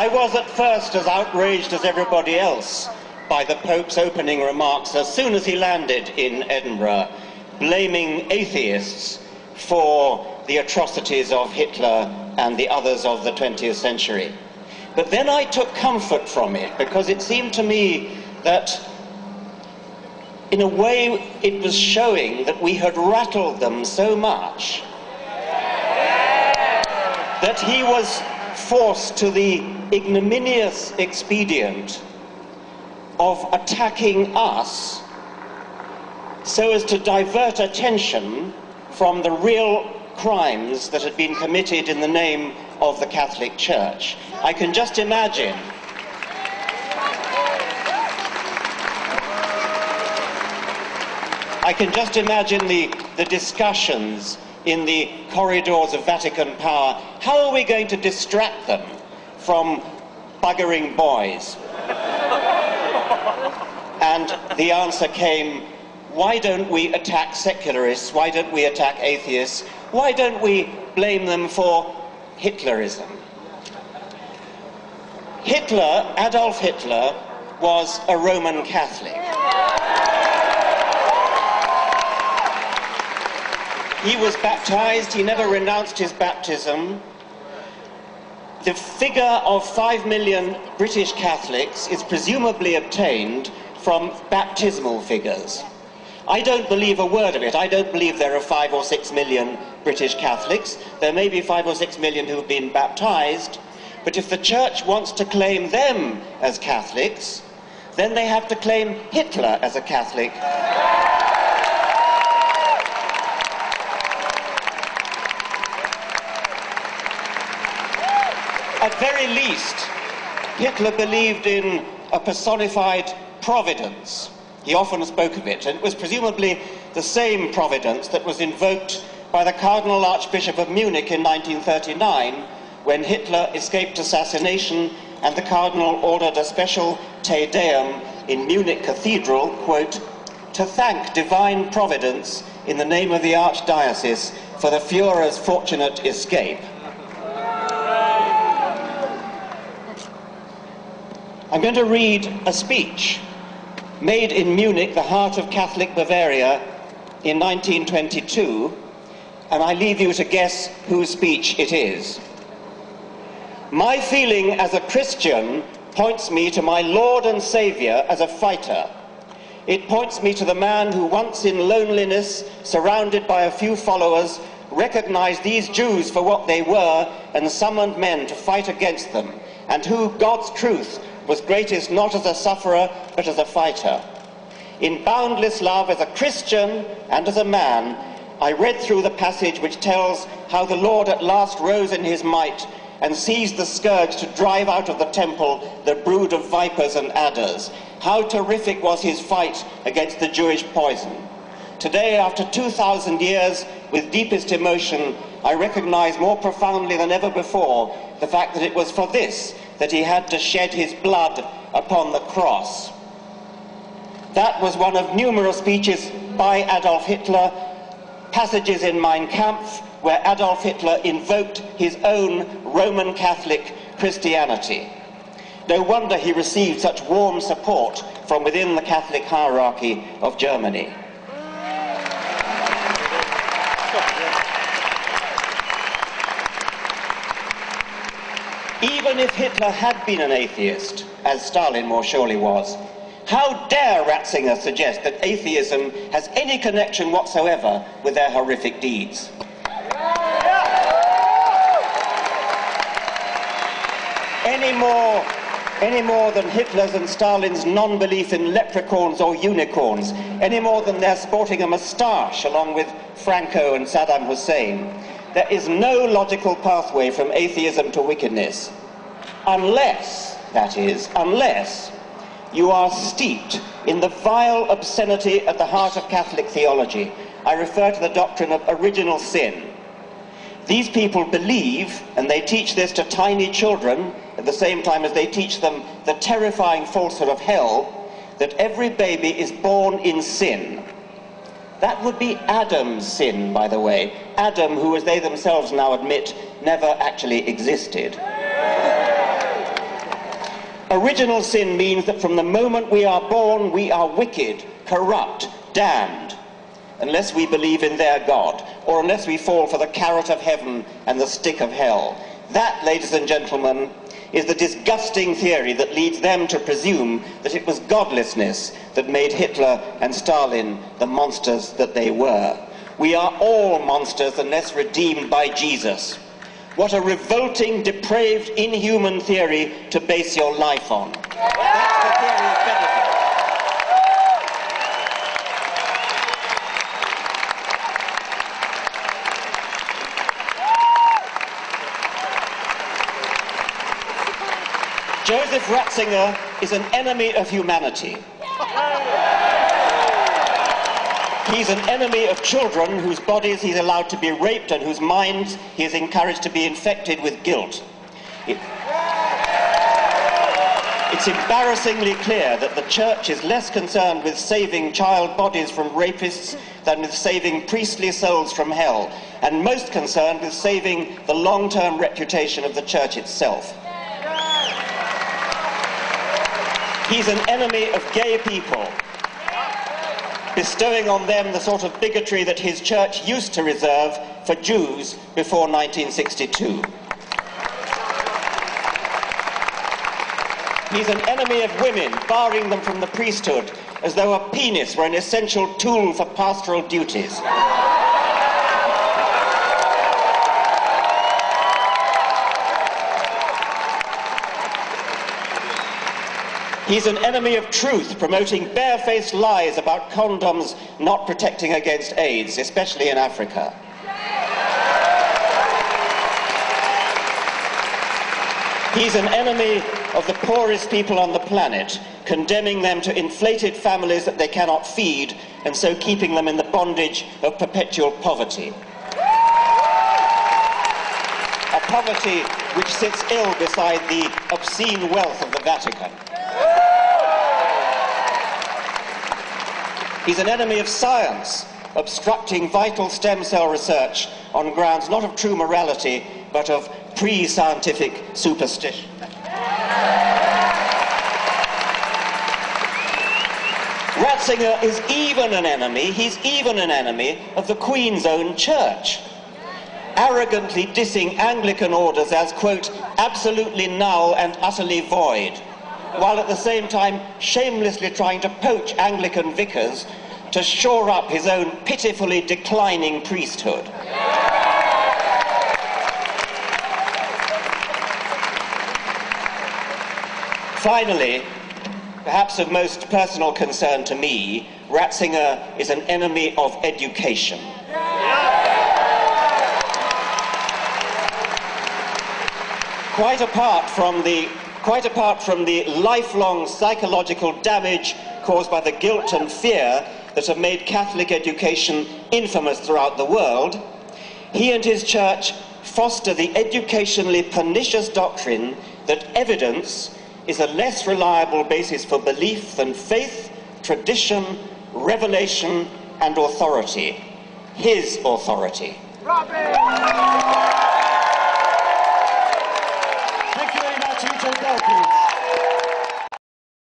I was at first as outraged as everybody else by the Pope's opening remarks as soon as he landed in Edinburgh, blaming atheists for the atrocities of Hitler and the others of the 20th century. But then I took comfort from it, because it seemed to me that in a way it was showing that we had rattled them so much that he was forced to the ignominious expedient of attacking us so as to divert attention from the real crimes that had been committed in the name of the Catholic Church. I can just imagine the discussions in the corridors of Vatican power. How are we going to distract them from buggering boys? And the answer came, why don't we attack secularists? Why don't we attack atheists? Why don't we blame them for Hitlerism? Hitler, Adolf Hitler, was a Roman Catholic. He was baptized, he never renounced his baptism. The figure of 5 million British Catholics is presumably obtained from baptismal figures. I don't believe a word of it. I don't believe there are 5 or 6 million British Catholics. There may be 5 or 6 million who have been baptized, but if the Church wants to claim them as Catholics, then they have to claim Hitler as a Catholic. At very least, Hitler believed in a personified providence. He often spoke of it, and it was presumably the same providence that was invoked by the Cardinal Archbishop of Munich in 1939, when Hitler escaped assassination and the Cardinal ordered a special Te Deum in Munich Cathedral, quote, to thank divine providence in the name of the Archdiocese for the Führer's fortunate escape. I'm going to read a speech made in Munich, the heart of Catholic Bavaria, in 1922, and I leave you to guess whose speech it is. My feeling as a Christian points me to my Lord and Saviour as a fighter. It points me to the man who once in loneliness, surrounded by a few followers, recognized these Jews for what they were and summoned men to fight against them, and who, God's truth, was greatest not as a sufferer, but as a fighter. In boundless love as a Christian and as a man, I read through the passage which tells how the Lord at last rose in his might and seized the scourge to drive out of the temple the brood of vipers and adders. How terrific was his fight against the Jewish poison. Today, after 2,000 years, with deepest emotion, I recognize more profoundly than ever before the fact that it was for this that he had to shed his blood upon the cross. That was one of numerous speeches by Adolf Hitler, passages in Mein Kampf, where Adolf Hitler invoked his own Roman Catholic Christianity. No wonder he received such warm support from within the Catholic hierarchy of Germany. Even if Hitler had been an atheist, as Stalin more surely was, how dare Ratzinger suggest that atheism has any connection whatsoever with their horrific deeds? Any more than Hitler's and Stalin's non-belief in leprechauns or unicorns, any more than their sporting a moustache along with Franco and Saddam Hussein. There is no logical pathway from atheism to wickedness, unless, that is, unless you are steeped in the vile obscenity at the heart of Catholic theology. I refer to the doctrine of original sin. These people believe, and they teach this to tiny children, at the same time as they teach them the terrifying falsehood of hell, that every baby is born in sin. That would be Adam's sin, by the way. Adam, who, as they themselves now admit, never actually existed. Original sin means that from the moment we are born, we are wicked, corrupt, damned, unless we believe in their God, or unless we fall for the carrot of heaven and the stick of hell. That, ladies and gentlemen, is the disgusting theory that leads them to presume that it was godlessness that made Hitler and Stalin the monsters that they were. We are all monsters unless redeemed by Jesus. What a revolting, depraved, inhuman theory to base your life on. That's the theory of benefit. Joseph Ratzinger is an enemy of humanity. He's an enemy of children whose bodies he's allowed to be raped and whose minds he is encouraged to be infected with guilt. It's embarrassingly clear that the Church is less concerned with saving child bodies from rapists than with saving priestly souls from hell, and most concerned with saving the long-term reputation of the Church itself. He's an enemy of gay people, bestowing on them the sort of bigotry that his church used to reserve for Jews before 1962. He's an enemy of women, barring them from the priesthood, as though a penis were an essential tool for pastoral duties. He's an enemy of truth, promoting barefaced lies about condoms not protecting against AIDS, especially in Africa. He's an enemy of the poorest people on the planet, condemning them to inflated families that they cannot feed, and so keeping them in the bondage of perpetual poverty. A poverty which sits ill beside the obscene wealth of the Vatican. He's an enemy of science, obstructing vital stem cell research on grounds not of true morality, but of pre-scientific superstition. Ratzinger is even an enemy, he's even an enemy of the Queen's own church, arrogantly dissing Anglican orders as, quote, absolutely null and utterly void, while at the same time shamelessly trying to poach Anglican vicars to shore up his own pitifully declining priesthood. Finally, perhaps of most personal concern to me, Ratzinger is an enemy of education. Quite apart from the lifelong psychological damage caused by the guilt and fear that have made Catholic education infamous throughout the world, he and his church foster the educationally pernicious doctrine that evidence is a less reliable basis for belief than faith, tradition, revelation, and authority. His authority.